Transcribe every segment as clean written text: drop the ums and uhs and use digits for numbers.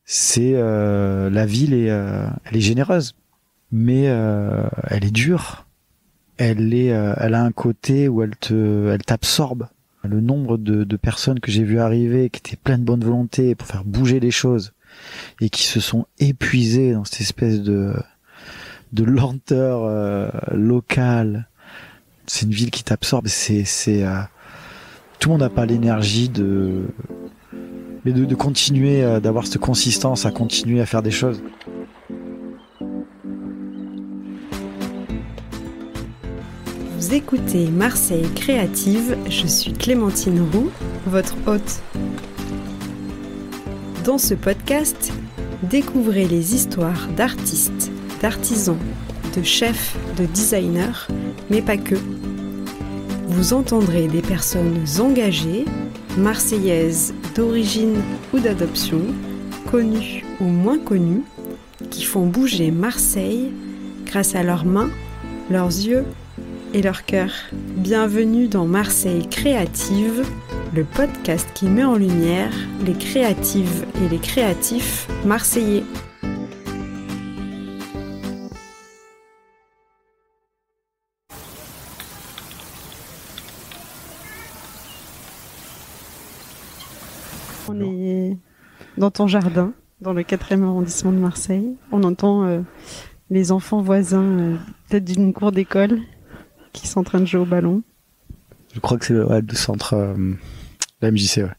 c'est la ville elle est généreuse, mais elle est dure. Elle a un côté où elle t'absorbe. Le nombre de personnes que j'ai vu arriver, qui étaient pleines de bonne volonté pour faire bouger les choses, et qui se sont épuisées dans cette espèce de lenteur locale. C'est une ville qui t'absorbe. Tout le monde n'a pas l'énergie mais de continuer, d'avoir cette consistance à continuer à faire des choses. Vous écoutez Marseille Créative, je suis Clémentine Roux, votre hôte. Dans ce podcast, découvrez les histoires d'artistes, d'artisans, de chefs, de designers, mais pas que. Vous entendrez des personnes engagées, marseillaises d'origine ou d'adoption, connues ou moins connues, qui font bouger Marseille grâce à leurs mains, leurs yeux et leur cœur. Bienvenue dans Marseille Créative, le podcast qui met en lumière les créatives et les créatifs marseillais. On est dans ton jardin, dans le 4e arrondissement de Marseille. On entend les enfants voisins, peut-être d'une cour d'école, qui sont en train de jouer au ballon. Je crois que c'est le centre, la MJC, ouais.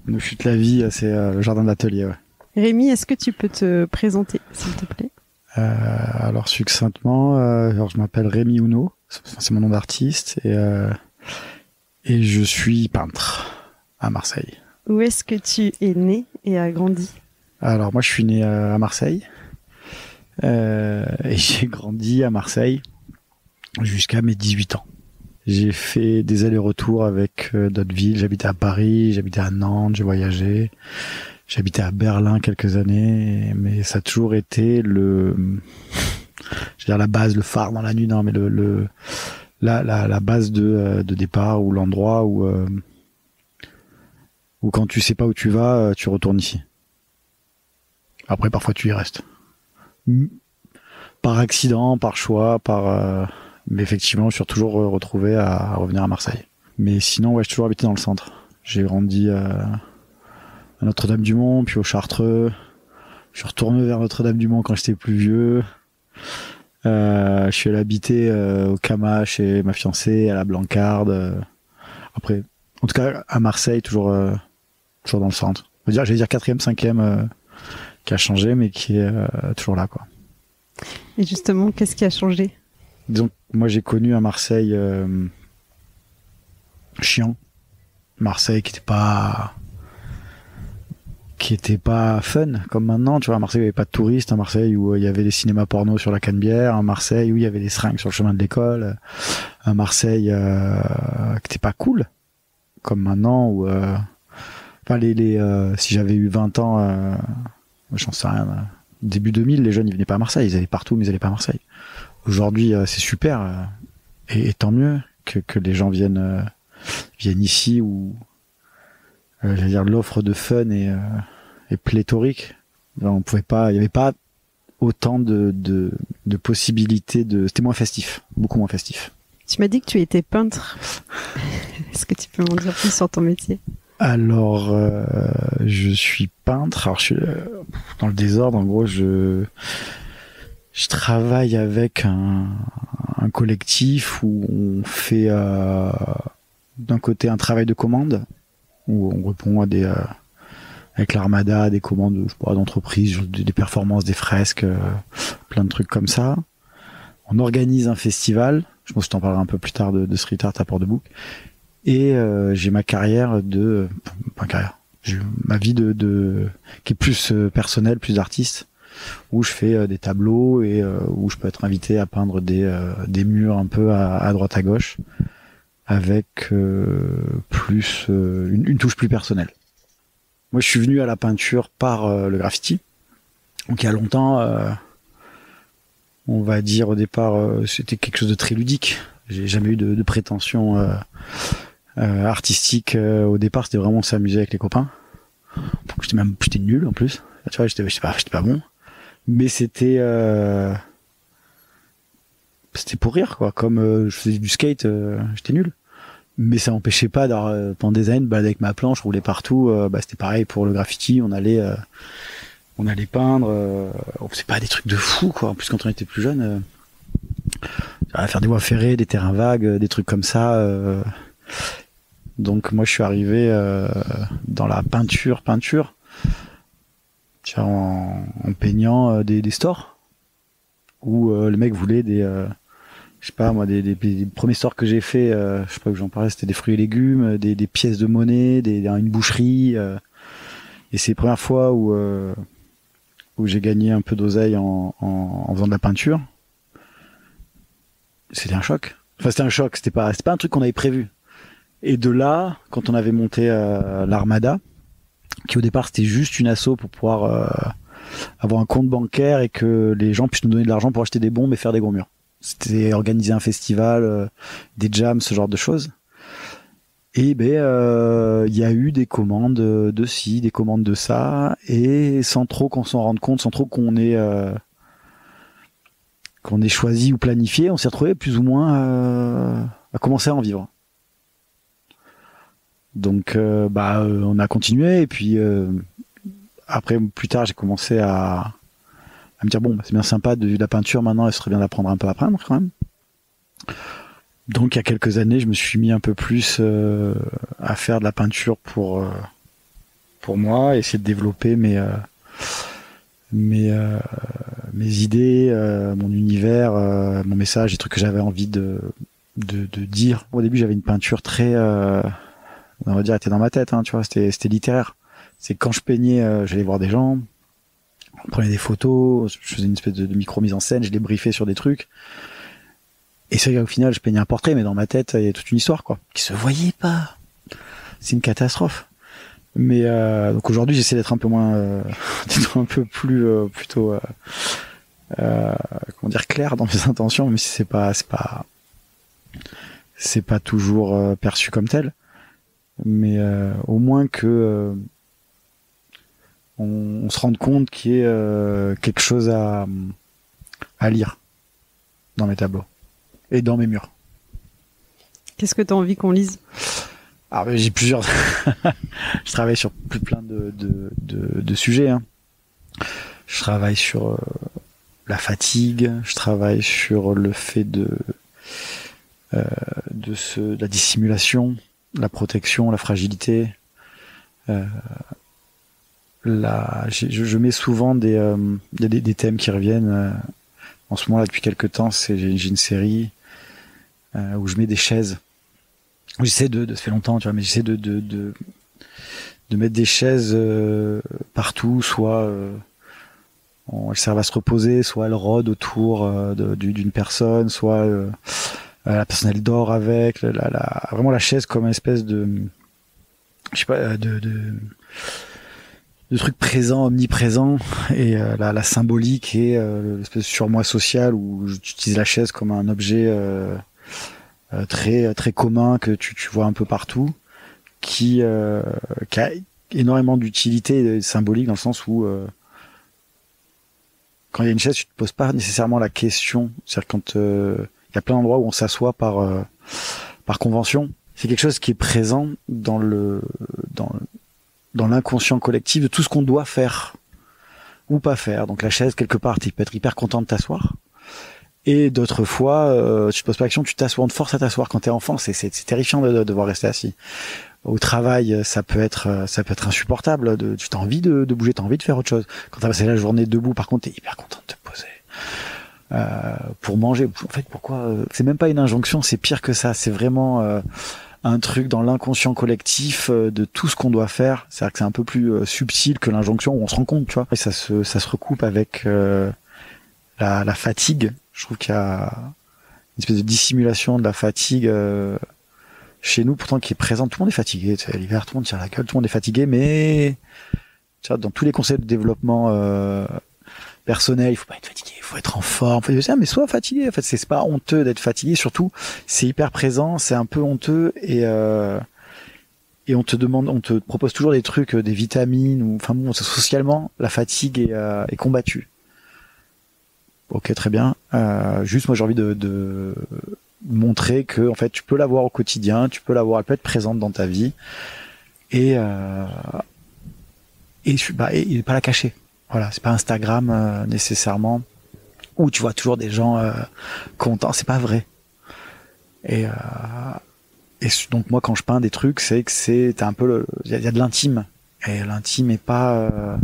Nous chute la vie, c'est le jardin d'atelier, ouais. Rémi, est-ce que tu peux te présenter, s'il te plaît ? Alors succinctement, je m'appelle Rémi Huneau, c'est mon nom d'artiste, et je suis peintre à Marseille. Où est-ce que tu es né et as grandi ? Alors moi je suis né à Marseille, et j'ai grandi à Marseille jusqu'à mes 18 ans. J'ai fait des allers-retours avec d'autres villes. J'habitais à Paris, j'habitais à Nantes, j'ai voyagé. J'habitais à Berlin quelques années, mais ça a toujours été je veux dire la base, le phare dans la nuit, non, mais la base de départ, ou l'endroit où quand tu sais pas où tu vas, tu retournes ici. Après, parfois tu y restes. Par accident, par choix, mais effectivement, je suis toujours retrouvé à revenir à Marseille. Mais sinon, ouais, j'ai toujours habité dans le centre. J'ai grandi à Notre-Dame-du-Mont, puis au Chartreux. Je suis retourné vers Notre-Dame-du-Mont quand j'étais plus vieux. Je suis allé habiter au Cama chez ma fiancée, à la Blancarde. Après, en tout cas, à Marseille, toujours dans le centre. J'allais dire 4e, 5e, qui a changé, mais qui est toujours là, quoi. Et justement, qu'est-ce qui a changé ? Disons, moi j'ai connu à Marseille chiant. Marseille qui était pas fun comme maintenant, tu vois. À Marseille, il n'y avait pas de touristes. À Marseille, où il y avait des cinémas porno sur la Canebière. À Marseille, où il y avait des seringues sur le chemin de l'école. À Marseille, qui était pas cool comme maintenant, où si j'avais eu 20 ans, j'en sais rien, début 2000, les jeunes ils venaient pas à Marseille, ils allaient partout, mais ils allaient pas à Marseille. Aujourd'hui, c'est super, et tant mieux que les gens viennent ici, où j'allais dire l'offre de fun est pléthorique. On pouvait pas, il y avait pas autant de possibilités c'était moins festif, beaucoup moins festif. Tu m'as dit que tu étais peintre. Est-ce que tu peux m'en dire plus sur ton métier ? Alors, je suis peintre. Alors, je suis dans le désordre. En gros, je travaille avec un collectif où on fait d'un côté un travail de commande, où on répond avec l'Armada à des commandes, je sais pas, d'entreprises, des performances, des fresques, plein de trucs comme ça. On organise un festival. Je pense que je t'en parlerai un peu plus tard de Street Art à Port-de-Bouc. Et j'ai ma carrière j'ai ma vie qui est plus personnelle, plus artiste, où je fais des tableaux et où je peux être invité à peindre des murs un peu à droite à gauche, avec plus une touche plus personnelle. Moi, je suis venu à la peinture par le graffiti. Donc il y a longtemps, on va dire au départ, c'était quelque chose de très ludique. J'ai jamais eu de prétention artistique. Au départ, c'était vraiment s'amuser avec les copains. Donc j'étais nul en plus. Tu vois, j'étais pas bon, mais c'était pour rire, quoi. Comme je faisais du skate, j'étais nul. Mais ça m'empêchait pas pendant des années de balader avec ma planche, rouler partout. C'était pareil pour le graffiti, on allait peindre. On faisait pas des trucs de fou, quoi. En plus, quand on était plus jeune, faire des voies ferrées, des terrains vagues, des trucs comme ça. Donc moi, je suis arrivé dans la peinture, en peignant des stores où le mec voulait je sais pas moi, des premiers stores que j'ai fait, je sais pas que j'en parlais, c'était des fruits et légumes, des pièces de monnaie, une boucherie. Et c'est les premières fois où j'ai gagné un peu d'oseille en faisant de la peinture. C'était un choc. Enfin, c'était un choc. C'était pas un truc qu'on avait prévu. Et de là, quand on avait monté l'Armada, qui au départ c'était juste une asso pour pouvoir avoir un compte bancaire et que les gens puissent nous donner de l'argent pour acheter des bombes et faire des gros murs. C'était organiser un festival, des jams, ce genre de choses. Et il y a eu des commandes de ci, des commandes de ça, et sans trop qu'on s'en rende compte, sans trop qu'on ait choisi ou planifié, on s'est retrouvé plus ou moins à commencer à en vivre. Donc on a continué, et puis après plus tard j'ai commencé à me dire c'est bien sympa de la peinture maintenant, il serait bien d'apprendre un peu à peindre quand même. Donc il y a quelques années je me suis mis un peu plus à faire de la peinture pour moi, essayer de développer mes idées, mon univers, mon message, les trucs que j'avais envie de dire. Au début j'avais une peinture très on va dire était dans ma tête, tu vois, c'était littéraire. C'est quand je peignais, j'allais voir des gens, on prenait des photos, je faisais une espèce de micro mise en scène, je les briefais sur des trucs. Et c'est vrai qu'au final, je peignais un portrait, mais dans ma tête, il y a toute une histoire, quoi, qui se voyait pas. C'est une catastrophe. Mais donc aujourd'hui, j'essaie d'être un peu moins, d'être un peu plus plutôt, comment dire, clair dans mes intentions, mais c'est pas toujours perçu comme tel. Mais au moins que on se rende compte qu'il y ait quelque chose à lire dans mes tableaux et dans mes murs. Qu'est-ce que tu as envie qu'on lise ? Alors, j'ai plusieurs. Je travaille sur plein de sujets. Je travaille sur la fatigue. Je travaille sur le fait de la dissimulation, la protection, la fragilité. Je mets souvent des thèmes qui reviennent. En ce moment là, depuis quelques temps, j'ai une série où je mets des chaises. J'essaie ça fait longtemps, tu vois, mais j'essaie de mettre des chaises partout, soit elles servent à se reposer, soit elles rôdent autour d'une personne, soit la personne elle dort avec. Vraiment la chaise comme une espèce de, je sais pas, de truc présent, omniprésent, et la symbolique et l'espèce de surmoi social où j'utilise la chaise comme un objet très très commun que tu vois un peu partout, qui a énormément d'utilité symbolique dans le sens où quand il y a une chaise, tu te poses pas nécessairement la question. C'est-à-dire quand il y a plein d'endroits où on s'assoit par convention, c'est quelque chose qui est présent dans l'inconscient collectif de tout ce qu'on doit faire ou pas faire. Donc la chaise, quelque part, tu peux être hyper content de t'asseoir. Et d'autres fois, tu te poses pas l'action, tu t'assois, on te force à t'asseoir. Quand t'es enfant, c'est terrifiant de devoir rester assis. Au travail, ça peut être insupportable. Tu as envie de bouger, t'as envie de faire autre chose. Quand t'as passé la journée debout, par contre, t'es hyper content de te poser. Pour manger, en fait, pourquoi c'est même pas une injonction, c'est pire que ça. C'est vraiment un truc dans l'inconscient collectif de tout ce qu'on doit faire. C'est-à-dire que c'est un peu plus subtil que l'injonction où on se rend compte, tu vois. Et ça se recoupe avec la fatigue. Je trouve qu'il y a une espèce de dissimulation de la fatigue chez nous, pourtant qui est présente. Tout le monde est fatigué. Tu sais, l'hiver, tout le monde tire la gueule, tout le monde est fatigué, mais tu vois, dans tous les concepts de développement personnel, il faut pas être fatigué, il faut être en forme. Faut dire, mais sois fatigué. En fait, c'est pas honteux d'être fatigué. Surtout, c'est hyper présent, c'est un peu honteux et et on te propose toujours des trucs, des vitamines, ou enfin bon, socialement, la fatigue est combattue. Ok, très bien. Juste, moi, j'ai envie de montrer que, en fait, tu peux l'avoir au quotidien, elle peut être présente dans ta vie, et pas la cacher. Voilà, c'est pas Instagram nécessairement où tu vois toujours des gens contents. C'est pas vrai. Et donc moi, quand je peins des trucs, t'as un peu il y a de l'intime, et l'intime est pas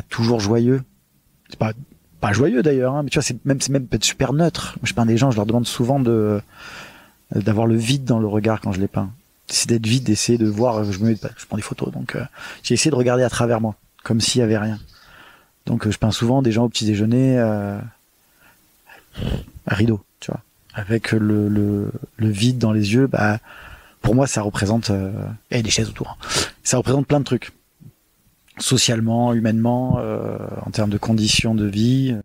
toujours joyeux. C'est pas joyeux d'ailleurs, hein, mais tu vois, c'est même peut-être super neutre. Moi, je peins des gens, je leur demande souvent d'avoir le vide dans le regard quand je les peins. C'est d'être vide, d'essayer de voir. Je prends des photos, donc j'ai essayé de regarder à travers moi, comme s'il y avait rien. Donc je peins souvent des gens au petit déjeuner à rideau, tu vois, avec le vide dans les yeux. Bah, pour moi, ça représente et des chaises autour. Hein. Ça représente plein de trucs, socialement, humainement, en termes de conditions de vie.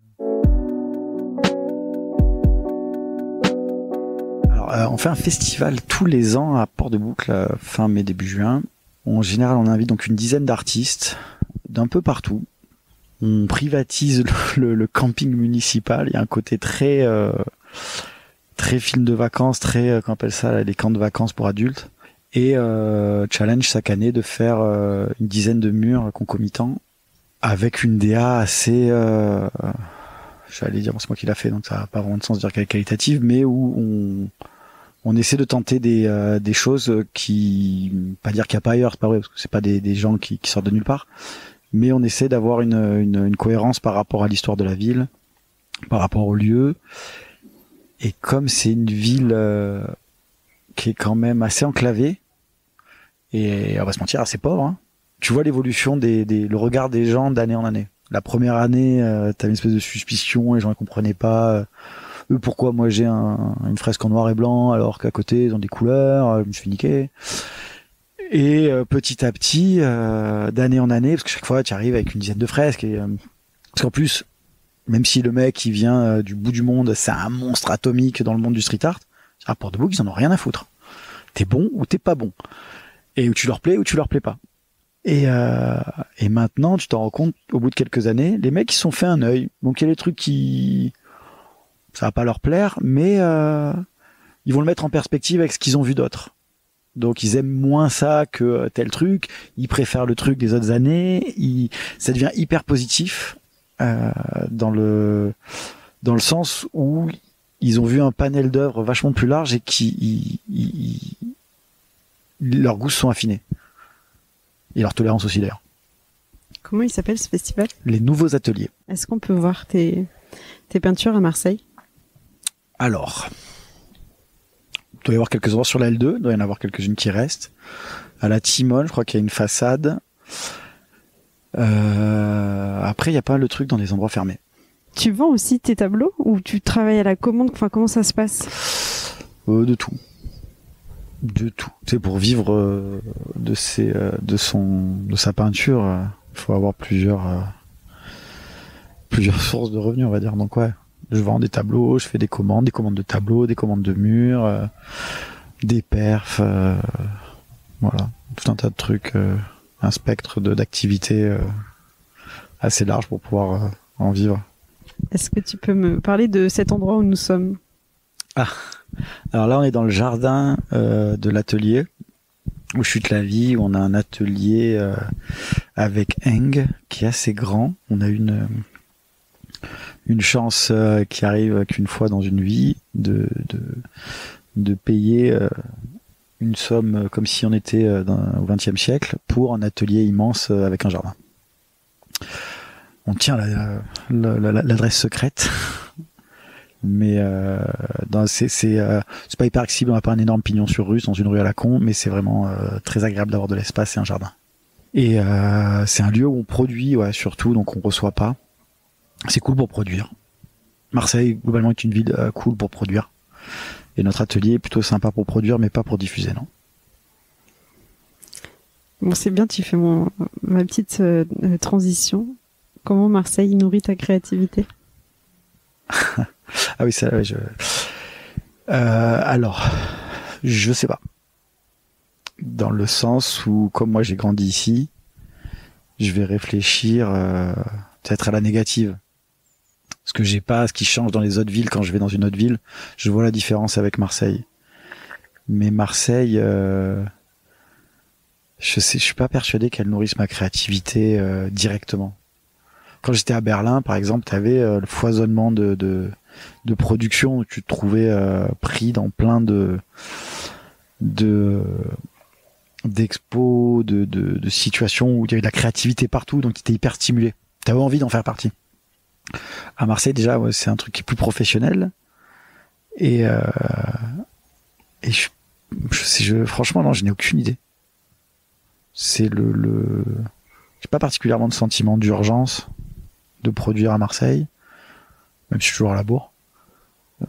Alors, on fait un festival tous les ans à Port-de-Boucle, fin mai, début juin. En général, on invite donc une dizaine d'artistes d'un peu partout. On privatise le camping municipal. Il y a un côté très film de vacances, très qu'on appelle ça les camps de vacances pour adultes. Et challenge chaque année de faire une dizaine de murs concomitants avec une DA assez, j'allais dire, bon, c'est moi qui l'a fait, donc ça n'a pas vraiment de sens de dire qu'elle est qualitative, mais où on essaie de tenter des choses qui, pas dire qu'il n'y a pas ailleurs, c'est pas vrai, parce que c'est pas des gens qui sortent de nulle part, mais on essaie d'avoir une cohérence par rapport à l'histoire de la ville, par rapport au lieu. Et comme c'est une ville qui est quand même assez enclavée, et on va se mentir, assez pauvre, hein, tu vois l'évolution le regard des gens d'année en année. La première année, t'as une espèce de suspicion, les gens ne comprenaient pas pourquoi moi j'ai une fresque en noir et blanc alors qu'à côté ils ont des couleurs, je me suis niqué. Et petit à petit, d'année en année, parce que chaque fois tu arrives avec une dizaine de fresques, parce qu'en plus, même si le mec il vient du bout du monde, c'est un monstre atomique dans le monde du street art, à Port-de-Boucle ils en ont rien à foutre. T'es bon ou t'es pas bon, et où tu leur plais ou tu leur plais pas. Et maintenant tu t'en rends compte au bout de quelques années, les mecs ils se sont fait un œil. Donc il y a des trucs qui ça va pas leur plaire, mais ils vont le mettre en perspective avec ce qu'ils ont vu d'autres. Donc ils aiment moins ça que tel truc, ils préfèrent le truc des autres années, ça devient hyper positif dans le sens où ils ont vu un panel d'œuvres vachement plus large et leurs goûts se sont affinés. Et leur tolérance aussi d'ailleurs. Comment il s'appelle ce festival ? Les Nouveaux Ateliers. Est-ce qu'on peut voir tes peintures à Marseille ? Alors, il doit y avoir quelques endroits sur la L2, il doit y en avoir quelques-unes qui restent. À la Timone, je crois qu'il y a une façade. Après, il y a pas le truc dans des endroits fermés. Tu vends aussi tes tableaux ou tu travailles à la commande ? Enfin, comment ça se passe ? De tout. C'est pour vivre de sa peinture, il faut avoir plusieurs sources de revenus, on va dire. Donc ouais, je vends des tableaux, je fais des commandes de tableaux, des commandes de murs, des perfs, voilà, tout un tas de trucs, un spectre d'activités assez large pour pouvoir en vivre. Est-ce que tu peux me parler de cet endroit où nous sommes ? Alors là, on est dans le jardin de l'atelier où chute la vie, où on a un atelier avec Eng qui est assez grand. On a une chance qui arrive qu'une fois dans une vie de payer une somme comme si on était au XXe siècle pour un atelier immense avec un jardin. On tient l'adresse secrète. Mais c'est pas hyper accessible, on n'a pas un énorme pignon sur rue dans une rue à la con, mais c'est vraiment très agréable d'avoir de l'espace et un jardin. Et c'est un lieu où on produit, ouais, surtout, donc on reçoit pas. C'est cool pour produire. Marseille globalement est une ville cool pour produire, et notre atelier est plutôt sympa pour produire, mais pas pour diffuser, non. Bon, c'est bien, tu fais ma petite transition. Comment Marseille nourrit ta créativité ? Ah oui, alors, je sais pas. dans le sens où, comme moi j'ai grandi ici, je vais réfléchir peut-être à la négative. Ce que j'ai pas, ce qui change dans les autres villes quand je vais dans une autre ville, je vois la différence avec Marseille. Mais Marseille, je suis pas persuadé qu'elle nourrisse ma créativité directement. Quand j'étais à Berlin, par exemple, t'avais le foisonnement de production où tu te trouvais pris dans plein d'expos, de situations où il y avait de la créativité partout, donc tu étais hyper stimulé. T'avais envie d'en faire partie. À Marseille, déjà, ouais, c'est un truc qui est plus professionnel. Et franchement, non, je n'ai aucune idée. C'est j'ai pas particulièrement de sentiment d'urgence de produire à Marseille, même si je suis toujours à la bourre.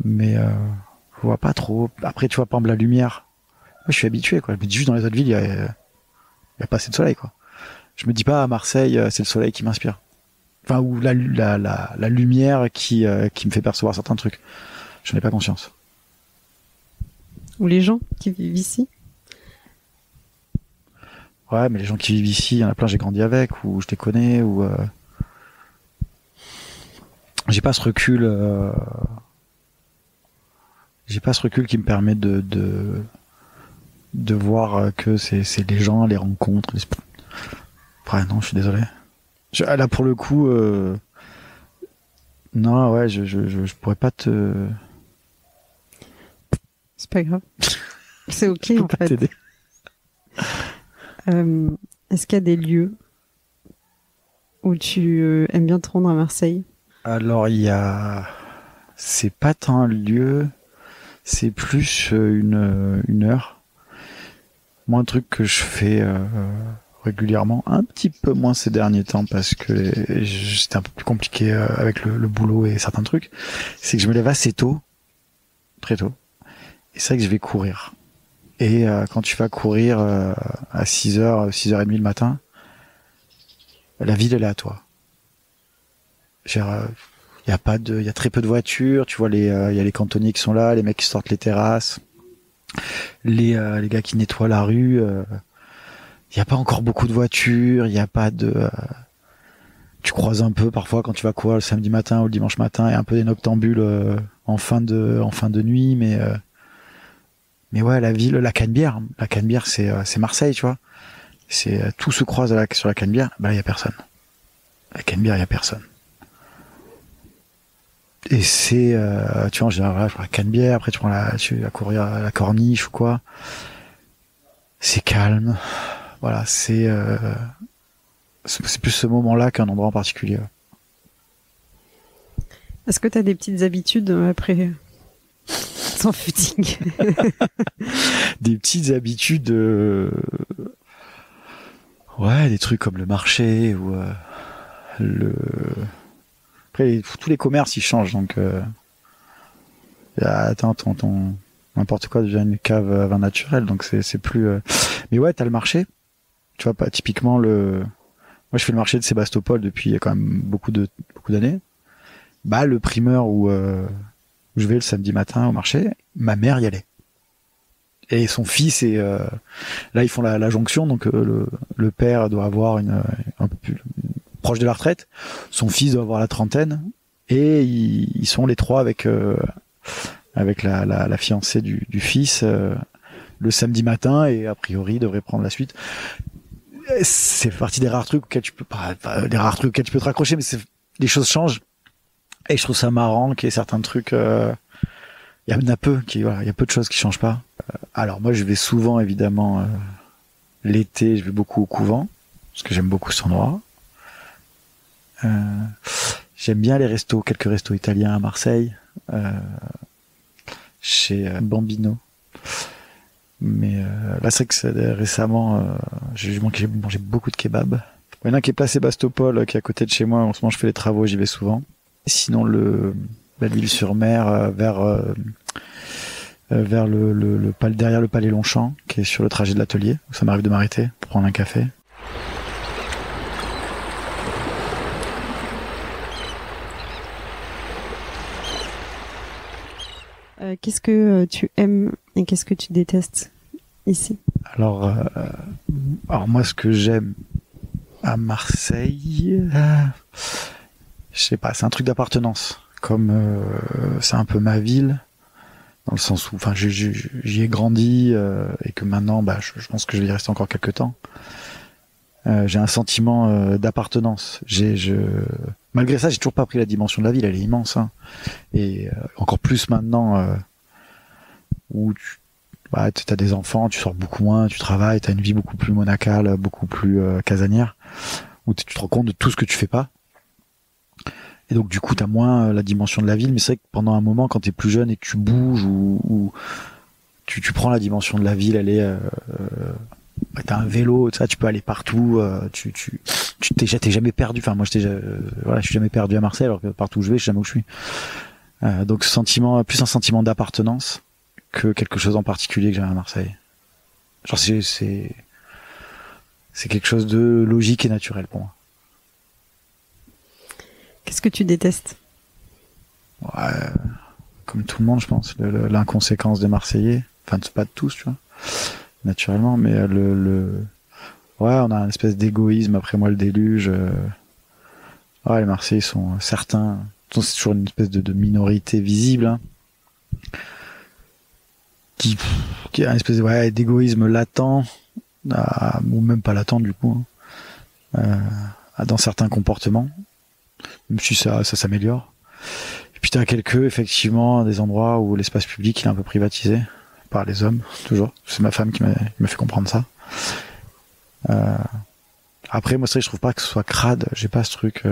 Mais je vois pas trop. Après, tu vois, par exemple, la lumière. Moi, je suis habitué, quoi. Je me dis juste dans les autres villes, il y a pas assez de soleil, quoi. Je me dis pas à Marseille, c'est le soleil qui m'inspire. Enfin, ou la lumière qui me fait percevoir certains trucs. J'en ai pas conscience. Ou les gens qui vivent ici. Ouais, mais les gens qui vivent ici, il y en a plein, j'ai grandi avec, ou je les connais, ou j'ai pas ce recul. J'ai pas ce recul qui me permet de voir que c'est les gens, les rencontres. Ouais, non, je suis désolé. Là, pour le coup, non, ouais, je pourrais pas te. C'est pas grave. C'est ok, je peux en pas fait. t'aider. Est-ce qu'il y a des lieux où tu aimes bien te rendre à Marseille? Alors, c'est pas tant un lieu, c'est plus une heure. Moi, un truc que je fais régulièrement, un petit peu moins ces derniers temps parce que c'était un peu plus compliqué avec le boulot et certains trucs, c'est que je me lève assez tôt, très tôt, et c'est vrai que je vais courir. Et quand tu vas courir à 6h, 6h30 le matin, la ville elle est à toi. Il y a très peu de voitures, tu vois, il y a les cantonniers qui sont là, les mecs qui sortent les terrasses, les gars qui nettoient la rue. Il y a pas encore beaucoup de voitures, il y a pas de. Tu croises un peu parfois quand tu vas courir le samedi matin ou le dimanche matin, et un peu des noctambules en fin de nuit, mais ouais, la ville, la Canebière, c'est Marseille, tu vois. C'est tout se croise sur la Canebière, bah il y a personne. La Canebière, il y a personne. Et c'est, tu vois, en général, je prends la Canebière, après tu vas courir à la Corniche ou quoi. C'est calme. Voilà, c'est plus ce moment-là qu'un endroit en particulier. Est-ce que tu as des petites habitudes après sans footing? Des petites habitudes, ouais, des trucs comme le marché ou Après, tous les commerces ils changent, donc attends, ton n'importe quoi devient une cave à vin naturel, donc c'est plus. Mais ouais, t'as le marché. Tu vois, pas typiquement moi je fais le marché de Sébastopol depuis quand même beaucoup d'années. Bah le primeur où je vais le samedi matin au marché, ma mère y allait. Et son fils là ils font la jonction, donc le père doit avoir un peu plus proche de la retraite, son fils doit avoir la trentaine, et ils sont les trois avec la fiancée du fils le samedi matin, et a priori devrait prendre la suite. C'est partie des rares trucs auxquels tu peux pas des rares trucs auxquels tu peux te raccrocher, mais les choses changent, et je trouve ça marrant qu'il y ait certains trucs. Il y en a peu il y a peu de choses qui changent pas. Alors moi je vais souvent, évidemment, l'été je vais beaucoup au couvent parce que j'aime beaucoup cet endroit. J'aime bien les quelques restos italiens à Marseille, chez Bambino. Mais là c'est vrai que récemment j'ai mangé beaucoup de kebab. Il y en a un qui est place Sébastopol, qui est à côté de chez moi. En ce moment je fais les travaux, j'y vais souvent. Sinon Belle-Île-sur-Mer, vers derrière le Palais Longchamp, qui est sur le trajet de l'atelier, où ça m'arrive de m'arrêter pour prendre un café. Qu'est-ce que tu aimes et qu'est-ce que tu détestes ici? Alors, alors moi, ce que j'aime à Marseille, je sais pas, c'est un truc d'appartenance. Comme c'est un peu ma ville, dans le sens où, enfin, j'y ai grandi et que maintenant, bah, je pense que je vais y rester encore quelques temps. J'ai un sentiment d'appartenance. Malgré ça, j'ai toujours pas pris la dimension de la ville. Elle est immense, hein. Et encore plus maintenant où tu as des enfants, tu sors beaucoup moins, tu travailles, tu as une vie beaucoup plus monacale, beaucoup plus casanière, où tu te rends compte de tout ce que tu fais pas. Et donc du coup, tu as moins la dimension de la ville. Mais c'est vrai que pendant un moment, quand tu es plus jeune et que tu bouges ou tu prends la dimension de la ville, elle est t'as un vélo, ça, tu peux aller partout, t'es jamais perdu. Enfin, moi, je suis jamais perdu à Marseille, alors que partout où je vais, je sais jamais où je suis. Donc, plus un sentiment d'appartenance que quelque chose en particulier que j'aime à Marseille. Genre, c'est quelque chose de logique et naturel pour moi. Qu'est-ce que tu détestes? Ouais, comme tout le monde, je pense, l'inconséquence des Marseillais. Enfin, pas de tous, tu vois, naturellement, mais ouais, on a une espèce d'égoïsme après moi le déluge. Ouais, les Marseillais sont certains, c'est toujours une espèce de minorité visible, hein, qui a une espèce d'égoïsme latent, ou même pas latent du coup, hein, dans certains comportements, même si ça s'améliore. Et puis t'as effectivement, des endroits où l'espace public il est un peu privatisé par les hommes, toujours. C'est ma femme qui m'a fait comprendre ça. Après, moi, c'est vrai que je trouve pas que ce soit crade. J'ai pas ce truc.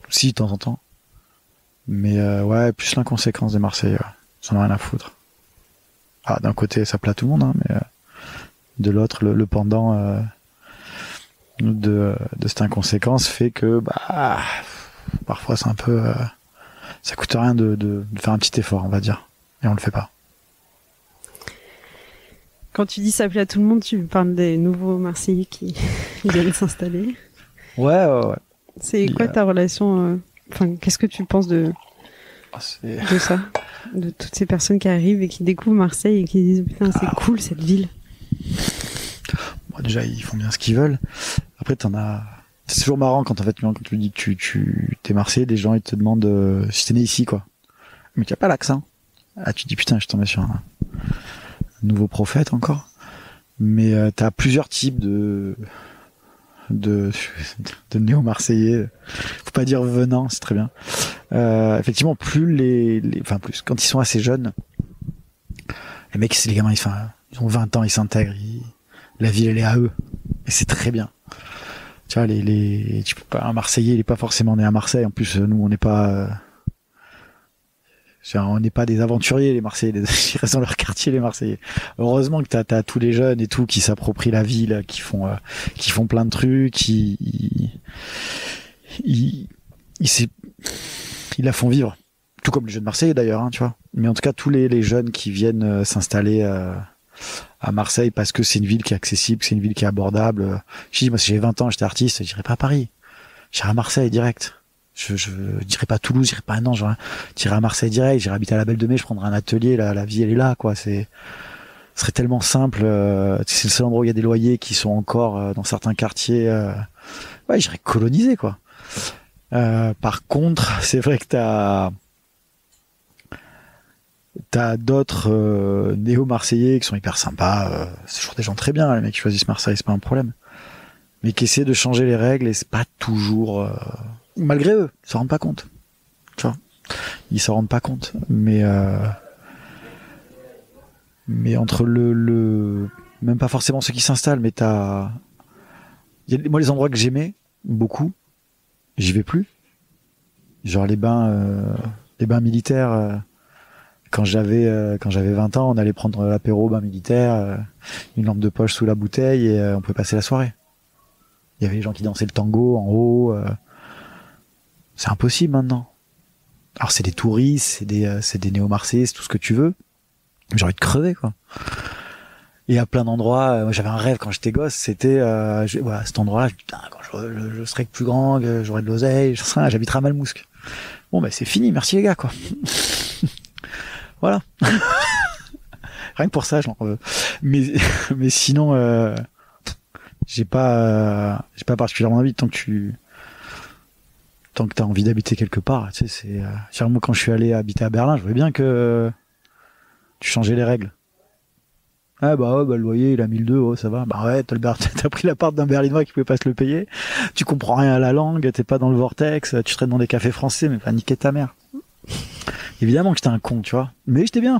Si, de temps en temps. Mais ouais, plus l'inconséquence des Marseillais. J'en ai rien à foutre. Ah, d'un côté, ça plaît à tout le monde, hein, mais de l'autre, le pendant de cette inconséquence fait que, bah, parfois, c'est un peu. Ça coûte rien de faire un petit effort, on va dire. Et on le fait pas. Quand tu dis ça plaît à tout le monde, tu parles des nouveaux Marseillais qui viennent s'installer. Ouais. C'est quoi ta relation Enfin, qu'est-ce que tu penses de ça, de toutes ces personnes qui arrivent et qui découvrent Marseille et qui disent putain c'est cool cette ville. Bon, déjà ils font bien ce qu'ils veulent. Après c'est toujours marrant quand tu dis que tu t'es Marseillais, des gens ils te demandent si t'es né ici quoi. Mais tu as pas l'accent. Ah tu te dis putain je suis tombé sur un nouveau prophète encore. Mais t'as plusieurs types de néo-marseillais. Faut pas dire venant, c'est très bien. Effectivement, plus quand ils sont assez jeunes, les mecs, les gamins, ils ont 20 ans, ils s'intègrent, la ville, elle est à eux. Et c'est très bien. Tu vois, un Marseillais, il est pas forcément né à Marseille. En plus, nous, on n'est pas des aventuriers, les Marseillais. Ils restent dans leur quartier, les Marseillais. Heureusement que t'as tous les jeunes et tout qui s'approprient la ville, qui font plein de trucs, ils la font vivre. Tout comme les jeunes Marseillais d'ailleurs, hein, tu vois. Mais en tout cas, tous les jeunes qui viennent s'installer à Marseille parce que c'est une ville qui est accessible, c'est une ville qui est abordable. Je dis, moi, si j'ai 20 ans, j'étais artiste, j'irais pas à Paris. J'irais à Marseille direct. Je dirais pas à Toulouse, j'irais pas à Nantes, j'irais à Marseille direct, j'irais habiter à la Belle de Mai, je prendrais un atelier, la vie elle est là, quoi. Ce serait tellement simple. C'est le seul endroit où il y a des loyers qui sont encore dans certains quartiers. Ouais, j'irais coloniser, quoi. Par contre, c'est vrai que t'as d'autres néo-marseillais qui sont hyper sympas. C'est toujours des gens très bien, les mecs qui choisissent Marseille, c'est pas un problème. Mais qui essaient de changer les règles et c'est pas toujours... Malgré eux, ils s'en rendent pas compte. Tu vois, ils s'en rendent pas compte. Mais entre même pas forcément ceux qui s'installent, mais moi, les endroits que j'aimais beaucoup, j'y vais plus. Genre les bains militaires. Quand j'avais 20 ans, on allait prendre l'apéro bain militaire, une lampe de poche sous la bouteille et on pouvait passer la soirée. Il y avait les gens qui dansaient le tango en haut. C'est impossible maintenant. Alors c'est des touristes, c'est des néo-marseillais, c'est tout ce que tu veux. J'ai envie de crever, quoi. Et à plein d'endroits, moi j'avais un rêve quand j'étais gosse, c'était cet endroit-là, putain, quand je serai plus grand, que j'aurai de l'oseille, j'habiterai à Malmousque. Bon c'est fini, merci les gars, quoi. Voilà. Rien que pour ça, genre. Mais mais sinon, j'ai pas particulièrement envie tant que t'as envie d'habiter quelque part. Tu sais, c'est moi quand je suis allé habiter à Berlin, je voyais bien que tu changeais les règles. Ah bah ouais, bah le loyer il a 1002, oh, ça va. Bah ouais, t'as pris l'appart d'un Berlinois qui pouvait pas se le payer. Tu comprends rien à la langue, t'es pas dans le vortex, tu traînes dans des cafés français, mais pas niquer ta mère. Évidemment que j'étais un con, tu vois. Mais j'étais bien.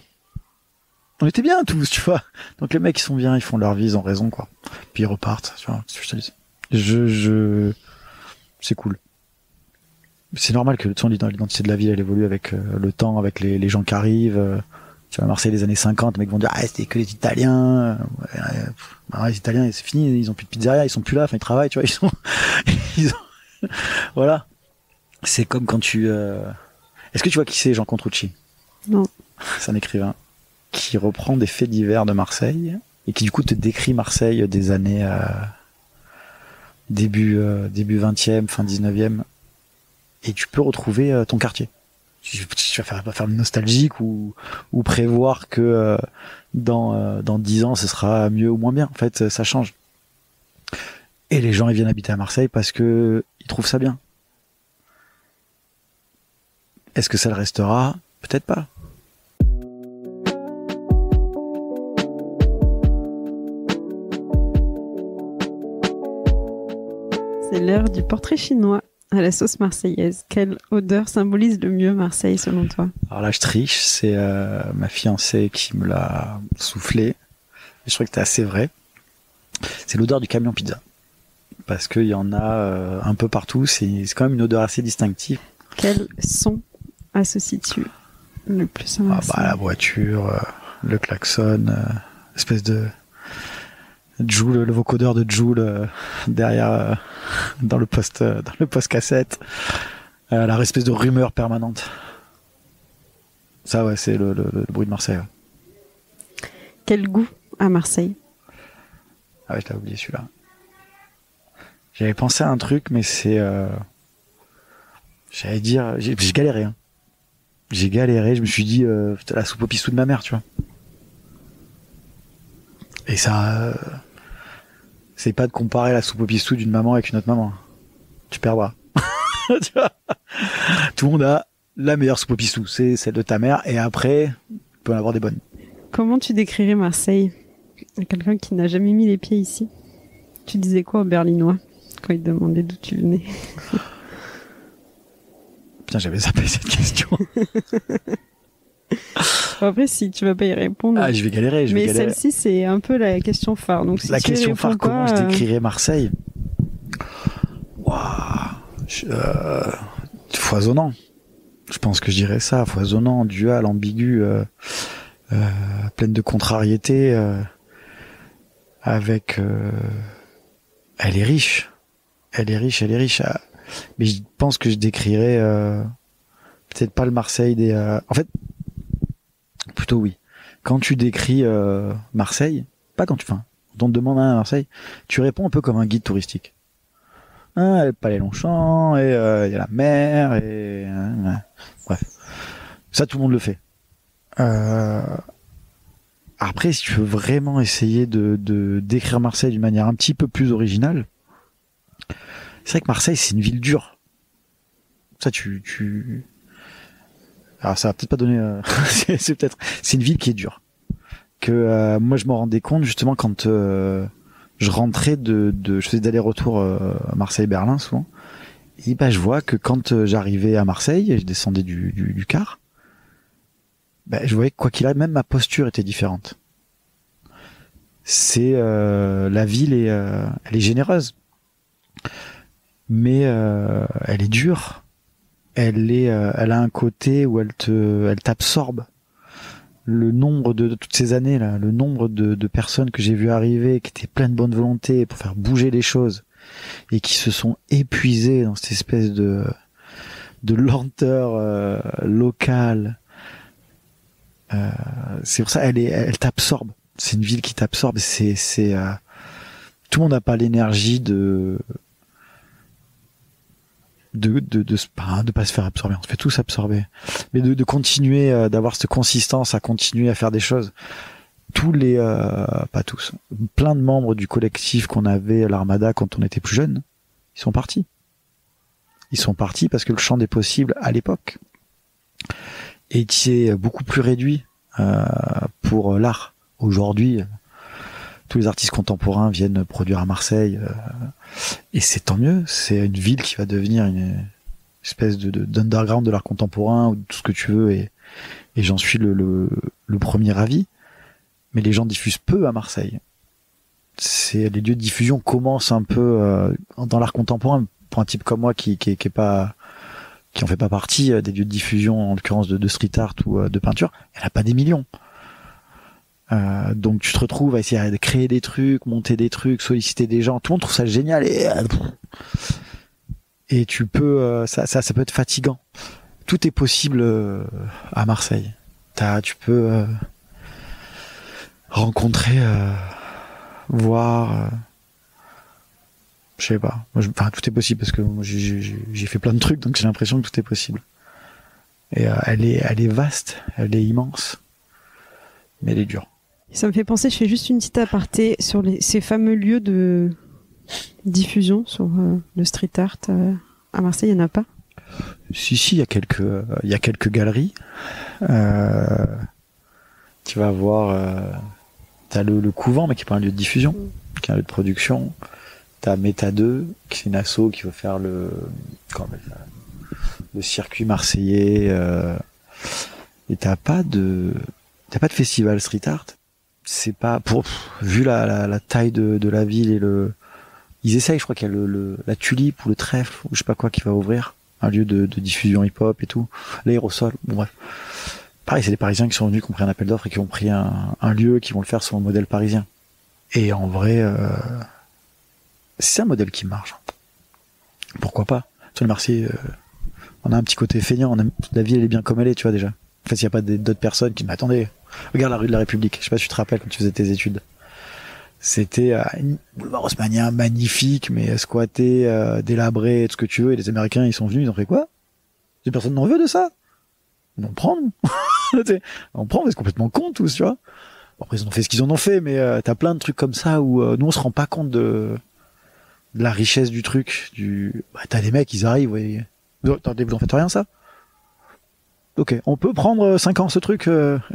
On était bien tous, tu vois. Donc les mecs ils sont bien, ils font leur vie, ils ont raison quoi. Puis ils repartent, tu vois. Je te dis. C'est cool. C'est normal que l'identité de la ville elle évolue avec le temps, avec les gens qui arrivent. Tu vois, à Marseille, les années 50, les mecs vont dire, ah, c'était que les Italiens. Ouais, les Italiens, c'est fini, ils ont plus de pizzeria, ils sont plus là, enfin, ils travaillent, tu vois, voilà. C'est comme quand est-ce que tu vois qui c'est Jean Contrucci? Non. C'est un écrivain qui reprend des faits divers de Marseille et qui, du coup, te décrit Marseille des années, début 20e, fin 19e. Et tu peux retrouver ton quartier. Tu vas pas faire le nostalgique ou prévoir que dans 10 ans ce sera mieux ou moins bien. En fait, ça change. Et les gens ils viennent habiter à Marseille parce que ils trouvent ça bien. Est-ce que ça le restera? Peut-être pas. C'est l'heure du portrait chinois à la sauce marseillaise. Quelle odeur symbolise le mieux Marseille selon toi? Alors là, je triche. C'est ma fiancée qui me l'a soufflé. Je trouvais que c'était assez vrai. C'est l'odeur du camion pizza. Parce qu'il y en a un peu partout. C'est quand même une odeur assez distinctive. Quel son associes-tu le plus à Marseille? La voiture, le klaxon, espèce de Joule, le vocodeur de Joule derrière dans le poste cassette, la espèce de rumeur permanente. Ça ouais, c'est le bruit de Marseille. Ouais. Quel goût à Marseille? Ah ouais, je l'ai oublié celui-là. J'avais pensé à un truc, mais c'est j'allais dire, j'ai galéré. Hein. J'ai galéré, je me suis dit la soupe au pissou de ma mère, tu vois. Et ça c'est pas de comparer la soupe au pissou d'une maman avec une autre maman. Tu perdras. Tu vois, tout le monde a la meilleure soupe au pissou, c'est celle de ta mère, et après, tu peux en avoir des bonnes. Comment tu décrirais Marseille à quelqu'un qui n'a jamais mis les pieds ici? Tu disais quoi aux Berlinois quand ils te demandaient d'où tu venais? Putain, j'avais zappé cette question. Après, si tu vas pas y répondre. Ah, je vais galérer. Mais celle-ci, c'est un peu la question phare. Donc, si la tu question phare, pas, comment je décrirais Marseille? Foisonnant. Je pense que je dirais ça. Foisonnant, dual, ambigu, pleine de contrariétés. Avec. Elle est riche. Mais je pense que je décrirais peut-être pas le Marseille des. En fait. Plutôt oui. Quand tu décris Marseille, pas quand on te demande à Marseille, tu réponds un peu comme un guide touristique. Le Palais Longchamp, et il y a la mer, et bref. Ça, tout le monde le fait. Après, si tu veux vraiment essayer de décrire Marseille d'une manière un petit peu plus originale, c'est vrai que Marseille, c'est une ville dure. Ça, alors ça va peut-être pas donner c'est une ville qui est dure, que moi je m'en rendais compte justement quand je rentrais je faisais d'aller-retour Marseille-Berlin souvent, et je vois que quand j'arrivais à Marseille et je descendais du car, je voyais que quoi qu'il arrive, même ma posture était différente. C'est la ville elle est généreuse, mais elle est dure. Elle a un côté où elle t'absorbe. Le nombre de toutes ces années là, le nombre de personnes que j'ai vues arriver, qui étaient pleines de bonne volonté pour faire bouger les choses, et qui se sont épuisées dans cette espèce de lenteur locale. C'est pour ça, elle t'absorbe. C'est une ville qui t'absorbe. Tout le monde n'a pas l'énergie de pas se faire absorber, on se fait tous absorber, mais de continuer d'avoir cette consistance à continuer à faire des choses. tous les, pas tous, plein de membres du collectif qu'on avait à l'Armada quand on était plus jeune, ils sont partis. Ils sont partis parce que le champ des possibles à l'époque était beaucoup plus réduit pour l'art. Aujourd'hui, tous les artistes contemporains viennent produire à Marseille et c'est tant mieux. C'est une ville qui va devenir une espèce d'underground de l'art contemporain ou de tout ce que tu veux et j'en suis le premier ravi. Mais les gens diffusent peu à Marseille. Les lieux de diffusion commencent un peu dans l'art contemporain pour un type comme moi qui en fait pas partie des lieux de diffusion, en l'occurrence de street art ou de peinture. Il n'y en a pas des millions. Donc tu te retrouves à essayer de créer des trucs, monter des trucs, solliciter des gens. Tout le monde trouve ça génial et tu peux ça peut être fatigant. Tout est possible à Marseille. Tu peux rencontrer, voir, je sais pas. Enfin, tout est possible parce que moi, j'ai fait plein de trucs, donc j'ai l'impression que tout est possible. Et elle est vaste, elle est immense, mais elle est dure. Ça me fait penser, je fais juste une petite aparté sur ces fameux lieux de diffusion sur le street art à Marseille. Il y en a pas? Si, il y a quelques galeries. Tu vas voir, t'as le couvent, mais qui est pas un lieu de diffusion, qui est un lieu de production. T'as Méta 2, qui est une asso qui veut faire le circuit marseillais. Et t'as pas de festival street art. C'est pas vu la taille de la ville et ils essayent, je crois qu'il y a la Tulipe ou le Trèfle ou je sais pas quoi qui va ouvrir, un lieu de diffusion hip-hop et tout, l'aérosol, bon bref. Pareil, c'est des Parisiens qui sont venus, qui ont pris un appel d'offres et qui ont pris un lieu, qui vont le faire sur le modèle parisien. Et en vrai, c'est un modèle qui marche. Pourquoi pas? Sur le Marseille, on a un petit côté feignant, la ville elle est bien comme elle est, tu vois déjà. En fait, s'il n'y a pas d'autres personnes qui m'attendaient, regarde la rue de la République, je sais pas si tu te rappelles quand tu faisais tes études. C'était une boulevard haussmannien magnifique, mais squatté, délabré, tout ce que tu veux, et les Américains ils sont venus, ils ont fait quoi? Des personnes n'en veulent de ça? On prend, on prend, c'est complètement con tous, tu vois. Bon, après ils ont fait ce qu'ils en ont fait, mais t'as plein de trucs comme ça où nous on se rend pas compte de la richesse du truc, t'as des mecs, ils arrivent, ouais. Attendez, vous en faites rien ça? Ok, on peut prendre 5 ans ce truc,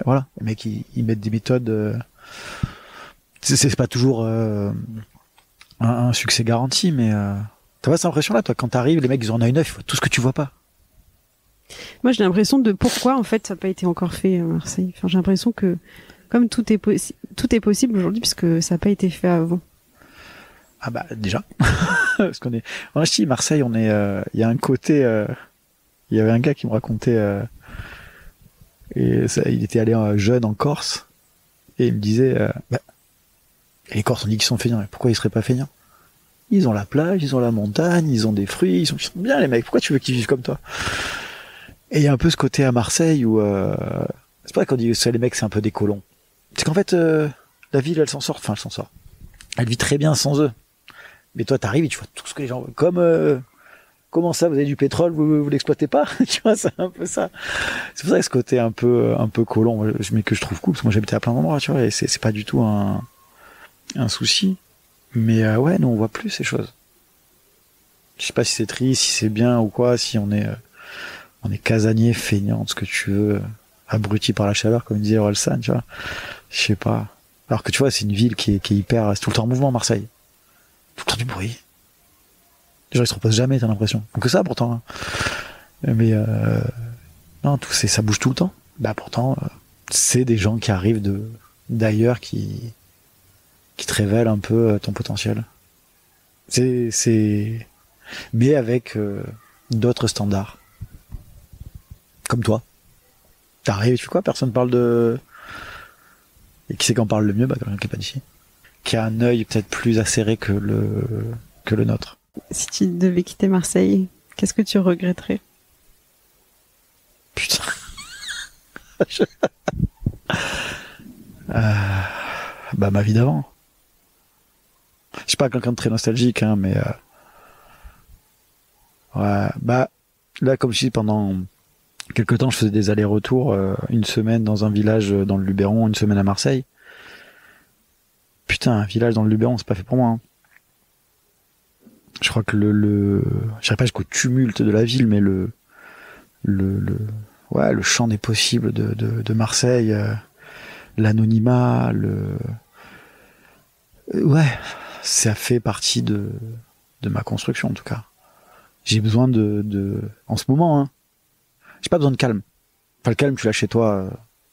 voilà. Les mecs ils mettent des méthodes, c'est pas toujours un succès garanti, mais t'as pas cette impression là, toi, quand t'arrives, les mecs ils ont un œil neuf, ils voient tout ce que tu vois pas. Moi, j'ai l'impression de pourquoi en fait ça n'a pas été encore fait à Marseille. Enfin, j'ai l'impression que comme tout est possible aujourd'hui puisque ça n'a pas été fait avant. Ah bah déjà, parce qu'on est en Ch'ti, Marseille, on est, il y a un côté, il y avait un gars qui me racontait, et ça, il était allé jeune en Corse et il me disait, les Corses on dit qu'ils sont feignants, pourquoi ils seraient pas feignants? Ils ont la plage, ils ont la montagne, ils ont des fruits, ils sont bien les mecs. Pourquoi tu veux qu'ils vivent comme toi? Et il y a un peu ce côté à Marseille où c'est pas qu'on dit que les mecs c'est un peu des colons. C'est qu'en fait la ville elle s'en sort, enfin elle s'en sort. Elle vit très bien sans eux. Mais toi t'arrives et tu vois tout ce que les gens comme comment ça vous avez du pétrole, vous l'exploitez pas? Tu vois, c'est un peu ça. C'est pour ça que ce côté un peu colon, mais que je trouve cool parce que moi j'habitais à plein d'endroits, tu vois, et c'est pas du tout un souci. Mais ouais, nous on voit plus ces choses. Je sais pas si c'est triste, si c'est bien ou quoi, si on est casanier, feignant, ce que tu veux, abruti par la chaleur, comme disait Orelsan, tu vois. Je sais pas. Alors que tu vois, c'est une ville qui est hyper, c'est tout le temps en mouvement, Marseille. Tout le temps du bruit. Les gens ils se reposent jamais, t'as l'impression. Donc que ça pourtant. Hein. Mais non, ça bouge tout le temps. Bah pourtant, c'est des gens qui arrivent d'ailleurs qui te révèlent un peu ton potentiel. Mais avec d'autres standards. Comme toi. T'arrives, tu fais quoi? Personne parle de... Et qui c'est qu'en parle le mieux? Bah, quelqu'un qui est pas d'ici. Qui a un œil peut-être plus acéré que le nôtre. Si tu devais quitter Marseille, qu'est-ce que tu regretterais? Putain. Bah, ma vie d'avant. Je suis pas quelqu'un de très nostalgique, hein, mais ouais, bah là, comme je dis, pendant quelque temps, je faisais des allers-retours, une semaine dans un village dans le Luberon, une semaine à Marseille. putain, un village dans le Luberon, c'est pas fait pour moi. Hein. Je crois que je dirais pas jusqu'au tumulte de la ville, mais le champ des possibles de Marseille, l'anonymat, ça fait partie de ma construction en tout cas. J'ai besoin en ce moment, hein, j'ai pas besoin de calme. Enfin, le calme, tu l'as chez toi,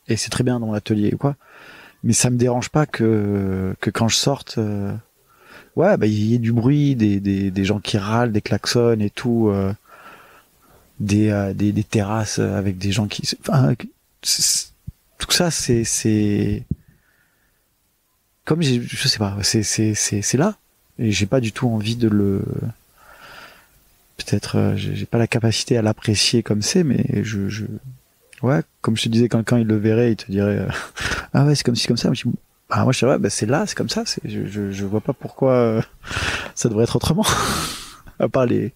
et c'est très bien dans l'atelier ou quoi. Mais ça me dérange pas que quand je sorte, il y ait du bruit, des gens qui râlent, des klaxons et tout, des terrasses avec des gens qui, enfin, tout ça, c'est comme je sais pas, c'est là, et j'ai pas du tout envie de peut-être, j'ai pas la capacité à l'apprécier comme c'est, mais comme je te disais, quand il le verrait, il te dirait ah ouais, c'est comme ci, comme ça. Moi je dirais c'est là, c'est comme ça, je vois pas pourquoi ça devrait être autrement. À part les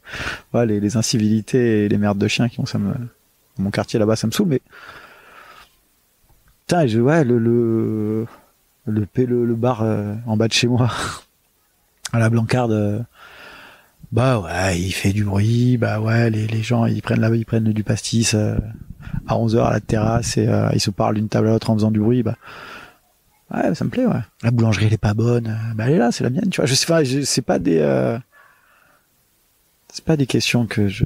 incivilités et les merdes de chiens qui ont mon quartier là-bas, ça me saoule, mais putain, le bar en bas de chez moi à la Blancarde, il fait du bruit, les gens ils prennent du pastis à 11h à la terrasse et ils se parlent d'une table à l'autre en faisant du bruit, ça me plaît, ouais. La boulangerie elle est pas bonne, elle est là, c'est la mienne, tu vois. C'est pas des questions que je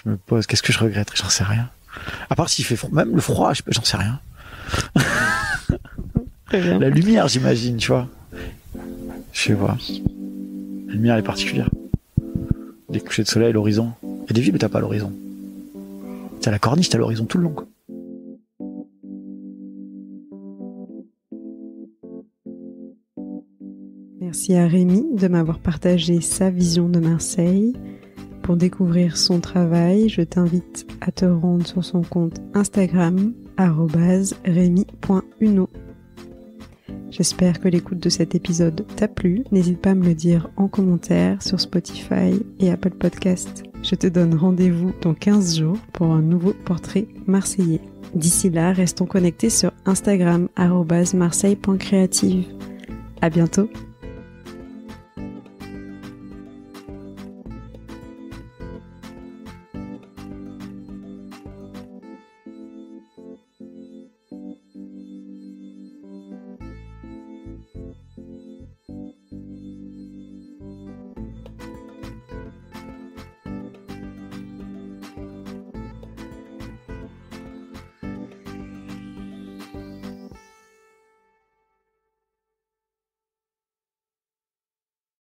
me pose. Qu'est-ce que je regrette? J'en sais rien. À part s'il fait froid, même le froid, j'en sais rien. La lumière, j'imagine, tu vois. Je sais pas. La lumière elle est particulière. Les couchers de soleil, l'horizon. Il y a des villes où t'as pas l'horizon. T'as la corniche, t'as l'horizon tout le long, quoi. Merci à Rémi de m'avoir partagé sa vision de Marseille. Pour découvrir son travail, je t'invite à te rendre sur son compte Instagram @remy.uno. J'espère que l'écoute de cet épisode t'a plu. N'hésite pas à me le dire en commentaire sur Spotify et Apple Podcast. Je te donne rendez-vous dans 15 jours pour un nouveau portrait marseillais. D'ici là, restons connectés sur Instagram @marseille.creative. À bientôt.